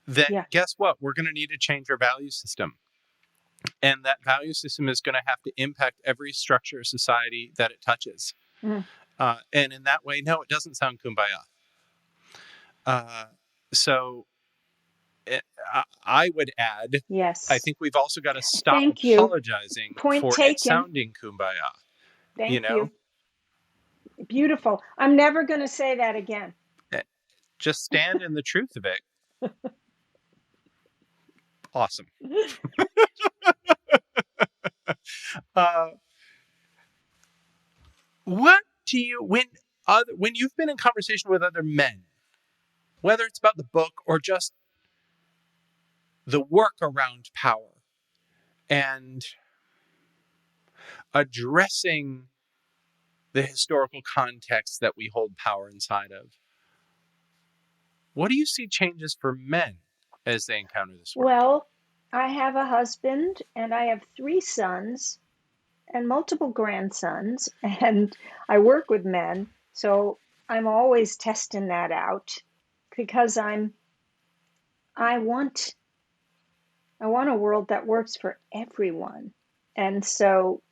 Speaker 1: then
Speaker 2: Yeah.
Speaker 1: guess what? We're going to need to change our value system. And that value system is going to have to impact every structure of society that it touches.
Speaker 2: Mm,
Speaker 1: And in that way, no, it doesn't sound kumbaya. Uh, so I would add, I
Speaker 2: yes.
Speaker 1: think we've also got to stop
Speaker 2: Thank you.
Speaker 1: apologizing
Speaker 2: Point
Speaker 1: for it
Speaker 2: taken.
Speaker 1: sounding kumbaya. You
Speaker 2: Thank
Speaker 1: know,
Speaker 2: you. Beautiful. I'm never going to say that again.
Speaker 1: Eh, just stand in the truth of it. Awesome. Uh, what do you when you've been in conversation with other men? whether it's about the book or just the work around power and addressing the historical context that we hold power inside of, what do you see changes for men as they encounter this work?
Speaker 2: Well, I have a husband and I have 3 sons and multiple grandsons, and I work with men, so I'm always testing that out because I want I want a world that works for everyone. And so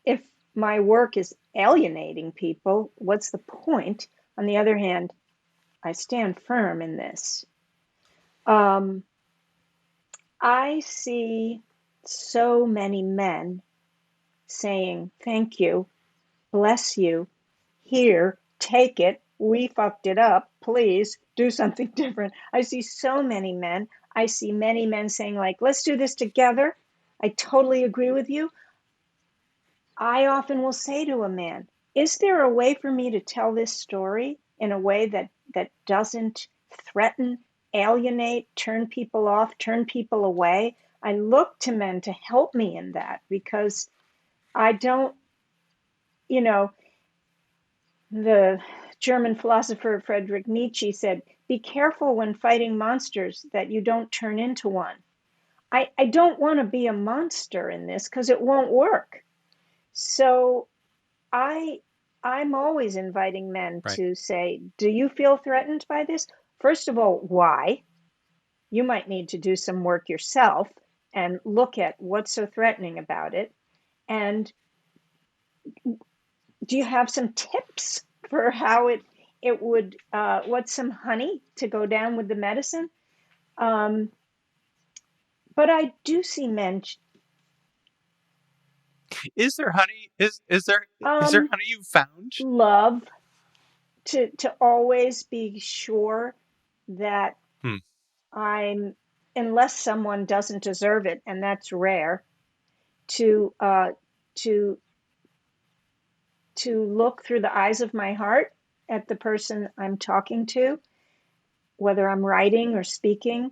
Speaker 2: if my work is alienating people, what's the point? On the other hand, I stand firm in this. Um, I see so many men saying, thank you, bless you, here, take it, we fucked it up, please do something different. I see so many men. I see many men saying, like, let's do this together. I totally agree with you. I often will say to a man, is there a way for me to tell this story in a way that doesn't threaten, alienate, turn people off, turn people away? I look to men to help me in that because I don't, you know, the German philosopher Friedrich Nietzsche said, be careful when fighting monsters that you don't turn into one. I don't want to be a monster in this because it won't work. So I I'm always inviting men
Speaker 1: Right.
Speaker 2: to say, do you feel threatened by this? First of all, why? You might need to do some work yourself and look at what's so threatening about it. And do you have some tips for how it would what's some honey to go down with the medicine? Um, but I do see men
Speaker 1: Is there honey? Is there
Speaker 2: um,
Speaker 1: honey you found?
Speaker 2: love to always be sure that
Speaker 1: Hmm.
Speaker 2: I'm, unless someone doesn't deserve it, and that's rare, to to to look through the eyes of my heart at the person I'm talking to, whether I'm writing or speaking.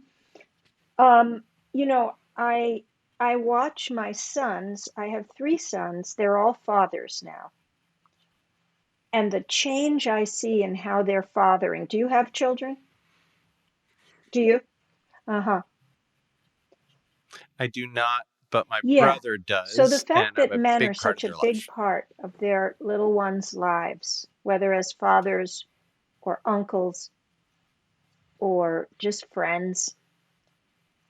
Speaker 2: You know, I watch my sons. I have 3 sons. They're all fathers now, and the change I see in how they're fathering. Do you have children? Do you? Uh-huh.
Speaker 1: I do not, but my
Speaker 2: Yeah.
Speaker 1: brother
Speaker 2: So the
Speaker 1: does,
Speaker 2: fact
Speaker 1: and I'm
Speaker 2: that
Speaker 1: a
Speaker 2: men are
Speaker 1: big part of
Speaker 2: such a
Speaker 1: their
Speaker 2: big
Speaker 1: life.
Speaker 2: part of their little ones' lives, whether as fathers or uncles or just friends,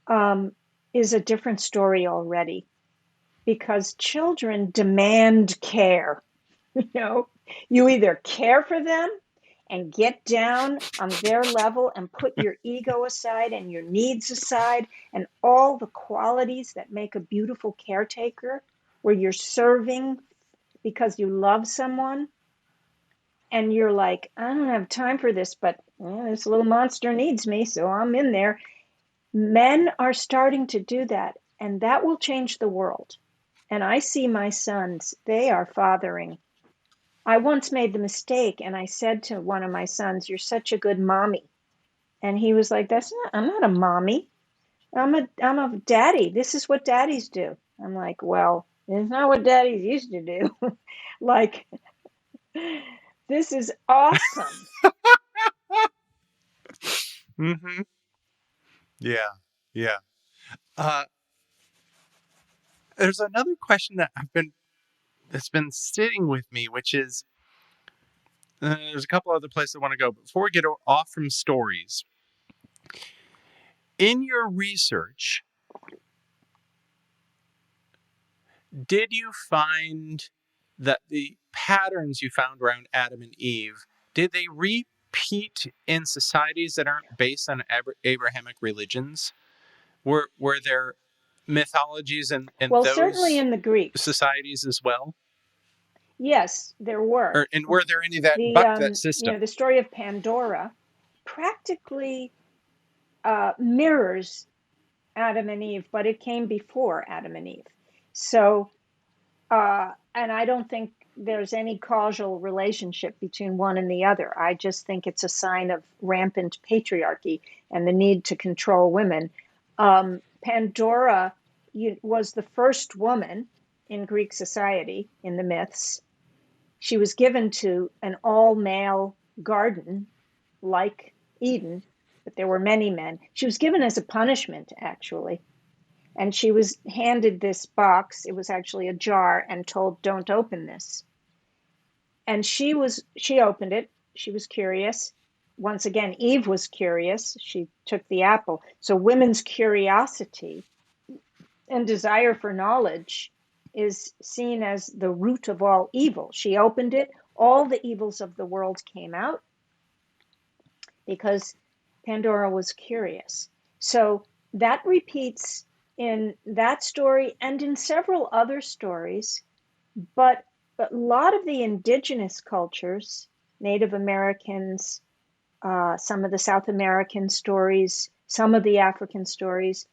Speaker 2: um, is a different story already because children demand care. You know, you either care for them and get down on their level and put your ego aside and your needs aside and all the qualities that make a beautiful caretaker, where you're serving because you love someone and you're like, I don't have time for this, but this little monster needs me, so I'm in there. Men are starting to do that, and that will change the world. And I see my sons, they are fathering. I once made the mistake and I said to one of my sons, you're such a good mommy. And he was like, I'm not a mommy. I'm a daddy. This is what daddies do. I'm like, well, it's not what daddies used to do. Like, this is awesome.
Speaker 1: Mm-hmm. Yeah. Yeah. Uh, there's another question that's been sitting with me, which is there's a couple other places I want to go. But before we get off from stories, in your research, did you find that the patterns you found around Adam and Eve, did they repeat in societies that aren't based on Abrahamic religions? Were there mythologies in
Speaker 2: Well, certainly
Speaker 1: those
Speaker 2: in the Greeks,
Speaker 1: societies as well?
Speaker 2: yes, there were.
Speaker 1: Or and were there any that
Speaker 2: The
Speaker 1: bucked that system?
Speaker 2: the story of Pandora practically mirrors Adam and Eve, but it came before Adam and Eve. So And I don't think there's any causal relationship between one and the other. I just think it's a sign of rampant patriarchy and the need to control women. Pandora was the first woman in Greek society in the myths. She was given to an all male garden like Eden, but there were many men. She was given as a punishment, actually. And she was handed this box. It was actually a jar and told, "Don't open this." And she opened it. She was curious. Once again, Eve was curious. She took the apple. So women's curiosity and desire for knowledge is seen as the root of all evil. She opened it. All the evils of the world came out because Pandora was curious. So that repeats in that story and in several other stories. But a lot of the indigenous cultures, Native Americans, some of the South American stories, some of the African stories,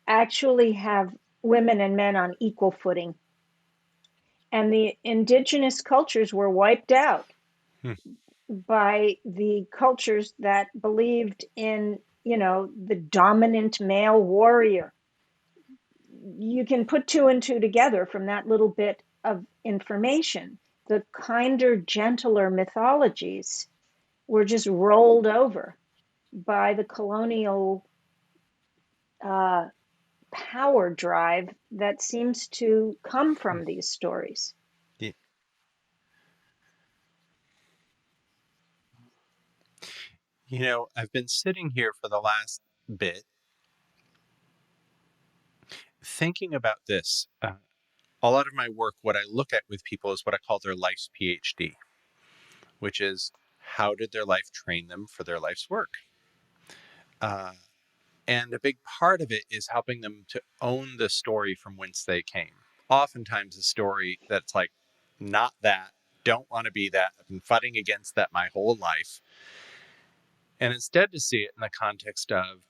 Speaker 2: actually have women and men on equal footing. And the indigenous cultures were wiped out
Speaker 1: Hmm.
Speaker 2: by the cultures that believed in, the dominant male warrior. You can put two and two together from that little bit of information. The kinder, gentler mythologies were just rolled over by the colonial uh, power drive that seems to come from these stories.
Speaker 1: Yeah. I've been sitting here for the last bit thinking about this. A lot of my work, what I look at with people is what I call their life's PhD, which is how did their life train them for their life's work? Uh, and a big part of it is helping them to own the story from whence they came. Oftentimes, a story that's like, not that, don't want to be that, I've been fighting against that my whole life. And instead to see it in the context of,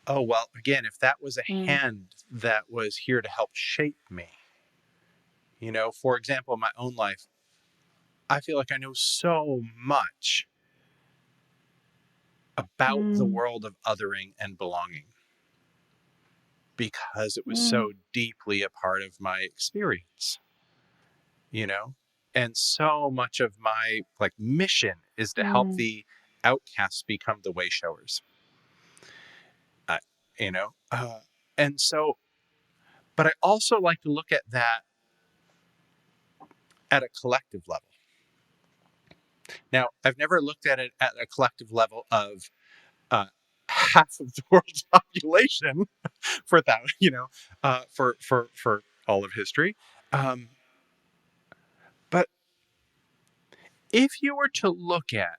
Speaker 1: oh, well, again, if that was a
Speaker 2: Mm,
Speaker 1: hand that was here to help shape me, for example, in my own life, I feel like I know so much about the
Speaker 2: mm,
Speaker 1: world of othering and belonging because it was
Speaker 2: mm,
Speaker 1: so deeply a part of my experience, you know? And so much of my mission is to help
Speaker 2: mm,
Speaker 1: the outcasts become the way showers. Uh, you know, and so, but I also like to look at that at a collective level. Now, I've never looked at it at a collective level of uh, half of the world's population for that, for all of history. Um, but if you were to look at,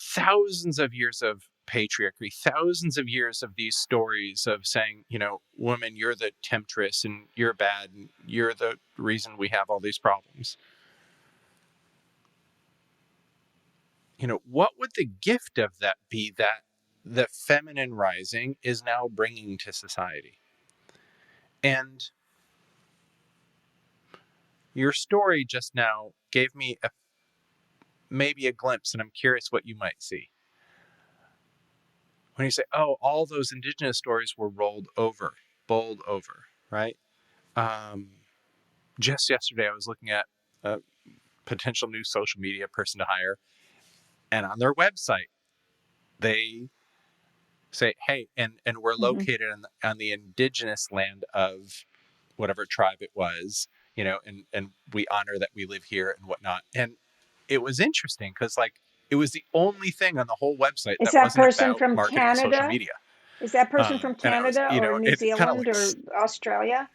Speaker 1: thousands of years of patriarchy, thousands of years of these stories of saying, woman, you're the temptress and you're bad and you're the reason we have all these problems. What would the gift of that be that the feminine rising is now bringing to society? And your story just now gave me maybe a glimpse, and I'm curious what you might see. When you say, oh, all those indigenous stories were bowled over, right? Um, just yesterday, I was looking at a potential new social media person to hire, and on their website, they say, hey, and we're
Speaker 2: mhm.
Speaker 1: located on the indigenous land of whatever tribe it was, and we honor that we live here and whatnot. And it was interesting because it was the only thing on the whole website
Speaker 2: Is
Speaker 1: that
Speaker 2: that
Speaker 1: wasn't
Speaker 2: person
Speaker 1: about
Speaker 2: from
Speaker 1: marketing social
Speaker 2: Canada?
Speaker 1: media.
Speaker 2: Is that person from
Speaker 1: And I was,
Speaker 2: Canada or New
Speaker 1: it kind of
Speaker 2: Zealand
Speaker 1: like,
Speaker 2: or Australia?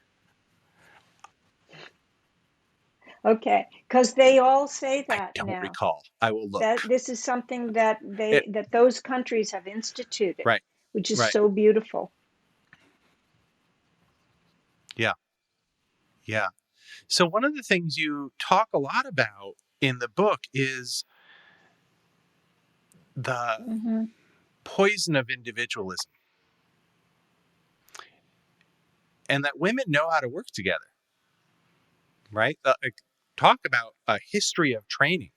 Speaker 2: Okay, because they all say
Speaker 1: I
Speaker 2: that
Speaker 1: don't
Speaker 2: now.
Speaker 1: recall. I will
Speaker 2: That
Speaker 1: look.
Speaker 2: this is something that
Speaker 1: It
Speaker 2: those countries have instituted,
Speaker 1: right,
Speaker 2: which is
Speaker 1: right,
Speaker 2: so beautiful.
Speaker 1: yeah, yeah. So one of the things you talk a lot about in the book is the
Speaker 2: Hmm.
Speaker 1: poison of individualism, and that women know how to work together. right? Like, talk about a history of training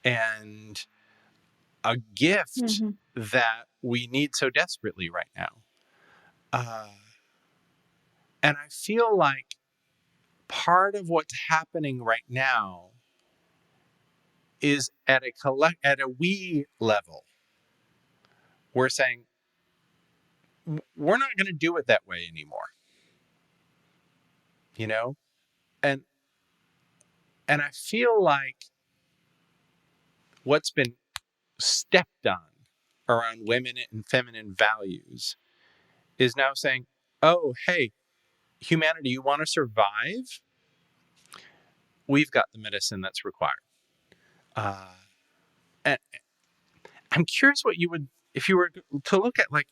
Speaker 1: and a gift
Speaker 2: Mm-hmm.
Speaker 1: that we need so desperately right now. Uh, and I feel like part of what's happening right now is at a we level. We're saying we're not going to do it that way anymore, you know? And I feel like what's been stepped on around women and feminine values is now saying, "Oh, hey, humanity, you want to survive? We've got the medicine that's required." Uh, and I'm curious what you would, if you were to look at, like,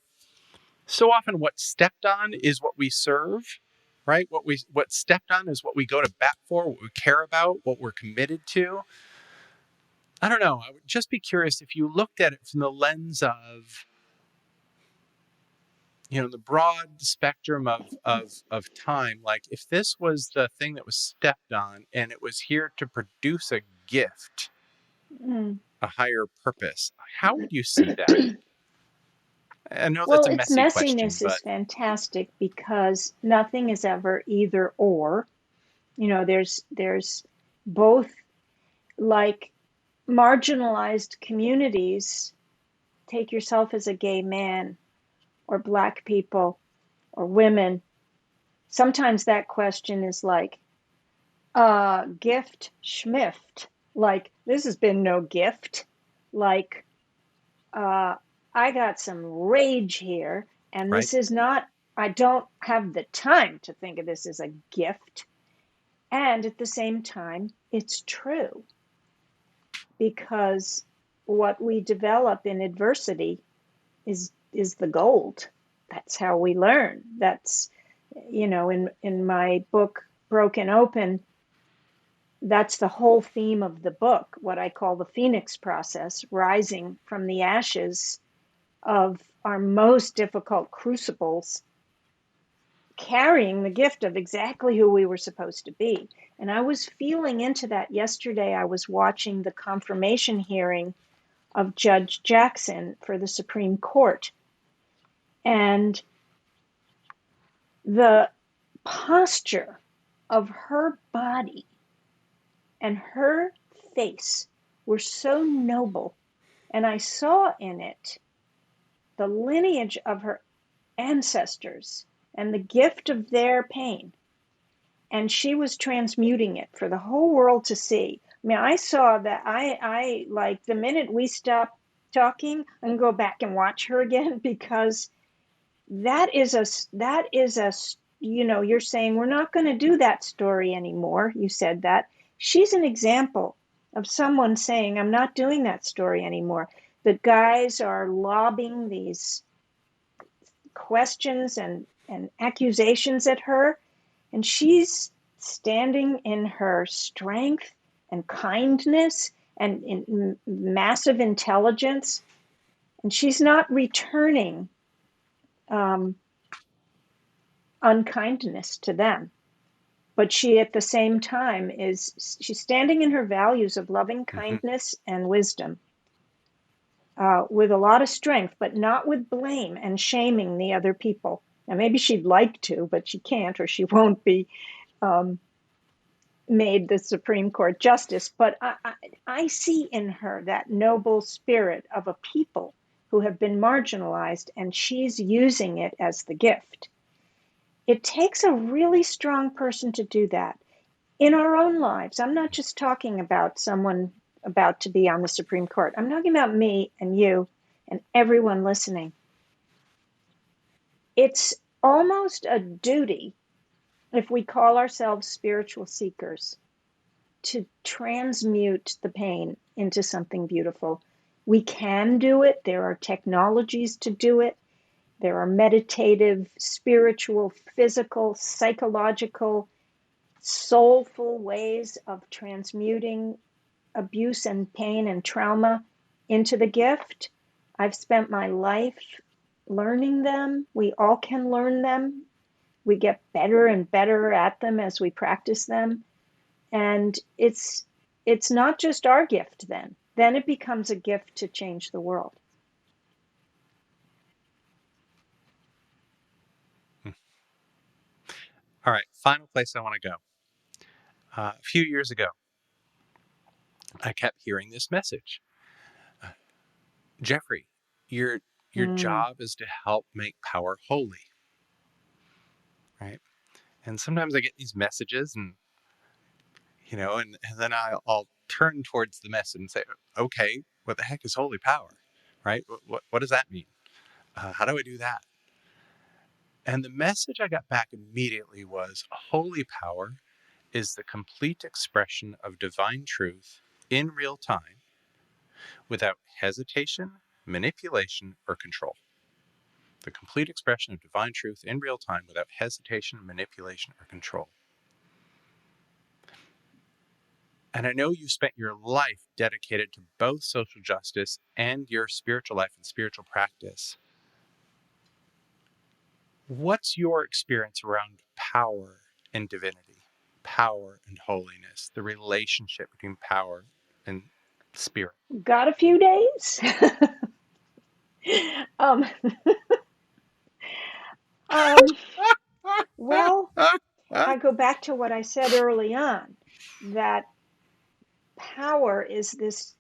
Speaker 1: so often what's stepped on is what we serve, right? What's stepped on is what we go to bat for, what we care about, what we're committed to. I don't know. I would just be curious if you looked at it from the lens of, the broad spectrum of time. Like, if this was the thing that was stepped on and it was here to produce a gift,
Speaker 2: Mm.
Speaker 1: a higher purpose, how would you see that? I know that's
Speaker 2: Well,
Speaker 1: a
Speaker 2: its
Speaker 1: messy question,
Speaker 2: messiness is
Speaker 1: but
Speaker 2: fantastic because nothing is ever either or. There's both, like marginalized communities. Take yourself as a gay man or black people or women. Sometimes that question is like, gift schmift. Like, this has been no gift. Like, uh, I got some rage here, and
Speaker 1: right,
Speaker 2: this is not, I don't have the time to think of this as a gift. And at the same time, it's true because what we develop in adversity is the gold. That's how we learn. That's, in my book Broken Open, that's the whole theme of the book, what I call the phoenix process, rising from the ashes of our most difficult crucibles, carrying the gift of exactly who we were supposed to be. And I was feeling into that yesterday. I was watching the confirmation hearing of Judge Jackson for the Supreme Court. And the posture of her body and her face were so noble. And I saw in it the lineage of her ancestors and the gift of their pain. And she was transmuting it for the whole world to see. I mean, I saw that. I like the minute we stopped talking, I'm gonna go back and watch her again because that is a you're saying we're not going to do that story anymore. You said that. She's an example of someone saying, I'm not doing that story anymore. The guys are lobbing these questions and accusations at her, and she's standing in her strength and kindness and in massive intelligence, and she's not returning um, unkindness to them. But she, at the same time, she's standing in her values of loving
Speaker 1: mm-hmm,
Speaker 2: kindness and wisdom, with a lot of strength, but not with blame and shaming the other people. Now, maybe she'd like to, but she can't, or she won't be um, made the Supreme Court justice. But I see in her that noble spirit of a people who have been marginalized, and she's using it as the gift. It takes a really strong person to do that in our own lives. I'm not just talking about someone about to be on the Supreme Court. I'm talking about me and you and everyone listening. It's almost a duty, if we call ourselves spiritual seekers, to transmute the pain into something beautiful. We can do it. There are technologies to do it. There are meditative, spiritual, physical, psychological, soulful ways of transmuting abuse and pain and trauma into the gift. I've spent my life learning them. We all can learn them. We get better and better at them as we practice them. And it's not just our gift then. Then it becomes a gift to change the world.
Speaker 1: All right, final place I want to go. A few years ago, I kept hearing this message. Jeffrey, your
Speaker 2: Mm.
Speaker 1: job is to help make power holy, right? And sometimes I get these messages, and and then I'll turn towards the message and say, okay, what the heck is holy power, right? What does that mean? How do I do that? And the message I got back immediately was holy power is the complete expression of divine truth in real time without hesitation, manipulation, or control. The complete expression of divine truth in real time without hesitation, manipulation, or control. And I know you spent your life dedicated to both social justice and your spiritual life and spiritual practice. What's your experience around power and divinity, power and holiness, the relationship between power and spirit?
Speaker 2: Got a few days? um, um, well, I go back to what I said early on, that power is this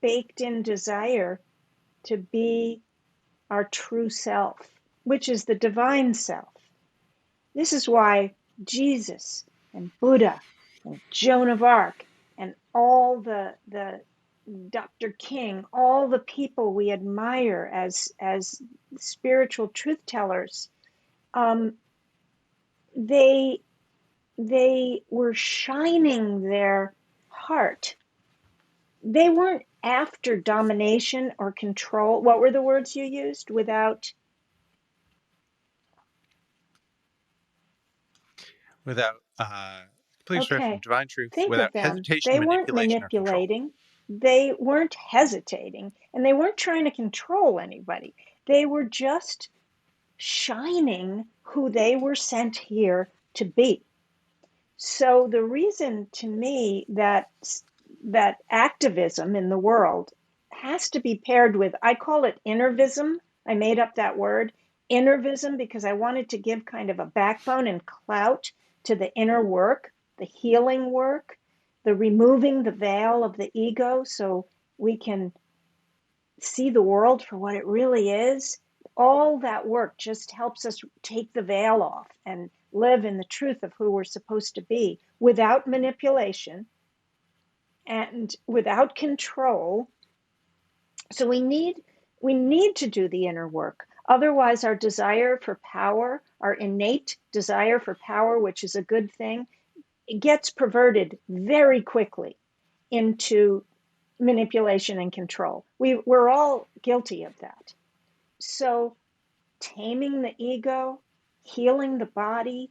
Speaker 2: baked in desire to be our true self, which is the divine self. This is why Jesus and Buddha and Joan of Arc and all the Dr. King, all the people we admire as spiritual truth tellers, um, they they were shining their heart. They weren't after domination or control. What were the words you used? Without.
Speaker 1: Without complete expression of
Speaker 2: Okay,
Speaker 1: divine truth,
Speaker 2: think
Speaker 1: without
Speaker 2: of them.
Speaker 1: hesitation,
Speaker 2: They weren't
Speaker 1: manipulation, or control.
Speaker 2: manipulating, they weren't hesitating, and they weren't trying to control anybody. They were just shining who they were sent here to be. So the reason to me that activism in the world has to be paired with, I call it innervism. I made up that word, innervism, because I wanted to give kind of a backbone and clout to the inner work, the healing work, the removing the veil of the ego so we can see the world for what it really is. All that work just helps us take the veil off and live in the truth of who we're supposed to be without manipulation and without control. So we need to do the inner work. Otherwise, our desire for power, our innate desire for power, which is a good thing, it gets perverted very quickly into manipulation and control. We're all guilty of that. So, taming the ego, healing the body,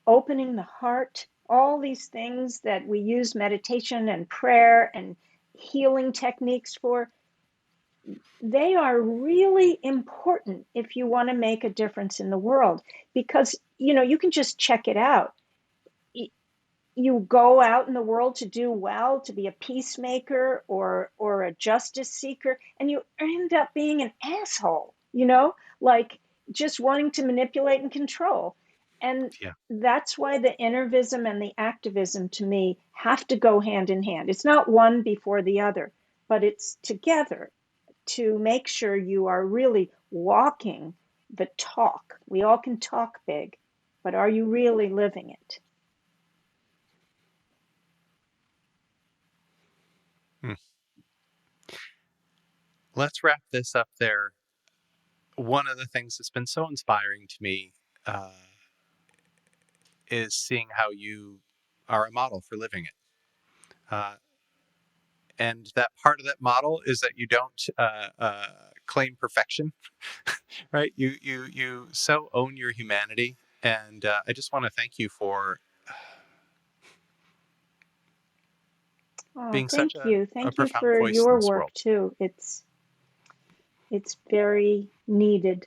Speaker 2: opening the heart, all these things that we use meditation and prayer and healing techniques for, they are really important if you want to make a difference in the world, because you can just check it out. You go out in the world to do well, to be a peacemaker or a justice seeker, and you end up being an asshole, like just wanting to manipulate and control. And
Speaker 1: Yeah.
Speaker 2: that's why the innervism and the activism to me have to go hand in hand. It's not one before the other, but it's together to make sure you are really walking the talk. We all can talk big, but are you really living it?
Speaker 1: Hmm. Let's wrap this up there. One of the things that's been so inspiring to me uh, is seeing how you are a model for living it. Uh, and that part of that model is that you don't claim perfection, right? You so own your humanity, and I just want to thank you for
Speaker 2: Oh,
Speaker 1: being such
Speaker 2: thank you.
Speaker 1: a
Speaker 2: Thank you
Speaker 1: profound
Speaker 2: for
Speaker 1: voice in
Speaker 2: your
Speaker 1: this
Speaker 2: work
Speaker 1: world.
Speaker 2: too. It's very needed.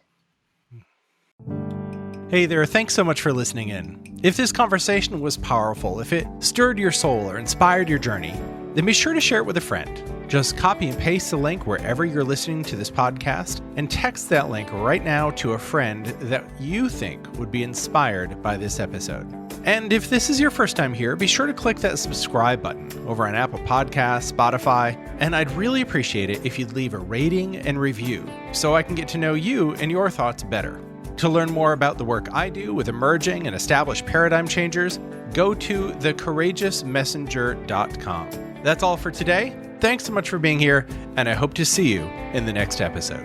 Speaker 1: Hey there, thanks so much for listening in. If this conversation was powerful, if it stirred your soul or inspired your journey, then be sure to share it with a friend. Just copy and paste the link wherever you're listening to this podcast and text that link right now to a friend that you think would be inspired by this episode. And if this is your first time here, be sure to click that subscribe button over on Apple Podcasts, Spotify, and I'd really appreciate it if you'd leave a rating and review so I can get to know you and your thoughts better. To learn more about the work I do with emerging and established paradigm changers, go to thecourageousmessenger.com. That's all for today. Thanks so much for being here, and I hope to see you in the next episode.